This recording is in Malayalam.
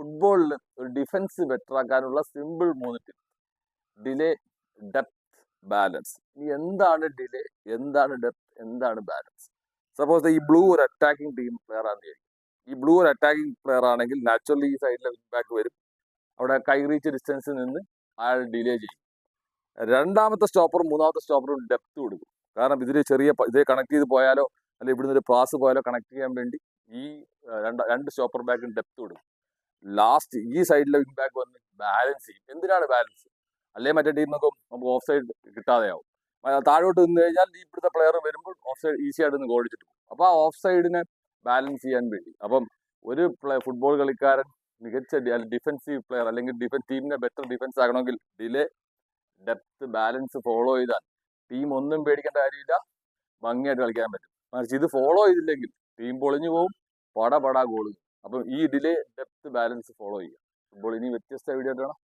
ഫുട്ബോളിൽ ഒരു ഡിഫൻസ് ബെറ്റർ ആക്കാനുള്ള simple 3 tip. Delay, depth, balance. ഇനി എന്താണ് ഡിലേ, എന്താണ് ഡെപ്ത്, എന്താണ് ബാലൻസ്? സപ്പോസ് ഈ ബ്ലൂ ഒരു അറ്റാക്കിംഗ് ടീം പ്ലെയർ ആണെന്ന് വിചാരിക്കും. ഈ ബ്ലൂ ഒരു അറ്റാക്കിംഗ് പ്ലെയർ ആണെങ്കിൽ നാച്ചുറലി ഈ സൈഡിലെ വിങ് ബാക്ക് വരും. അവിടെ കൈ റീച്ച് ഡിസ്റ്റൻസിൽ നിന്ന് അയാൾ ഡിലേ ചെയ്യും. രണ്ടാമത്തെ സ്റ്റോപ്പറും മൂന്നാമത്തെ സ്റ്റോപ്പറും ഡെപ്ത് കൊടുക്കും. കാരണം ഇതിൽ ഇതേ കണക്ട് ചെയ്ത് പോയാലോ അല്ലെങ്കിൽ ഇവിടുന്ന് ഒരു പാസ് പോയാലോ കണക്ട് ചെയ്യാൻ വേണ്ടി ഈ രണ്ട് സ്റ്റോപ്പർ ബാക്കിന് ഡെപ്ത് കൊടുക്കും. ലാസ്റ്റ് ഈ സൈഡിലെ വിങ് ബാക്ക് വന്ന് ബാലൻസ് ചെയ്യും. എന്തിനാണ് ബാലൻസ്? അല്ലെങ്കിൽ മറ്റേ ടീമിനൊക്കെ നമുക്ക് ഓഫ് സൈഡ് കിട്ടാതെയാവും. താഴോട്ട് നിന്ന് കഴിഞ്ഞാൽ ഇവിടുത്തെ പ്ലെയർ വരുമ്പോൾ ഓഫ് സൈഡ് ഈസി ആയിട്ട് നിന്ന് ഗോൾ അടിച്ചിട്ട് പോകും. അപ്പോൾ ആ ഓഫ് സൈഡിനെ ബാലൻസ് ചെയ്യാൻ വേണ്ടി. അപ്പം ഒരു ഫുട്ബോൾ കളിക്കാരൻ മികച്ച ഡിഫൻസീവ് പ്ലെയർ അല്ലെങ്കിൽ ടീമിനെ ബെറ്റർ ഡിഫൻസ് ആകണമെങ്കിൽ ഡിലേ, ഡെപ്ത്, ബാലൻസ് ഫോളോ ചെയ്താൽ ടീം ഒന്നും പേടിക്കേണ്ട കാര്യമില്ല, ഭംഗിയായിട്ട് കളിക്കാൻ പറ്റും. മറിച്ച് ഇത് ഫോളോ ചെയ്തില്ലെങ്കിൽ ടീം പൊളിഞ്ഞു പോകും, പടാ ഗോൾ. അപ്പം ഈ ഡിലേ, ഡെപ്ത്, ബാലൻസ് ഫോളോ ചെയ്യുക. ഫുട്ബോൾ ഇനി വ്യത്യസ്ത വീഡിയോ കാണാം.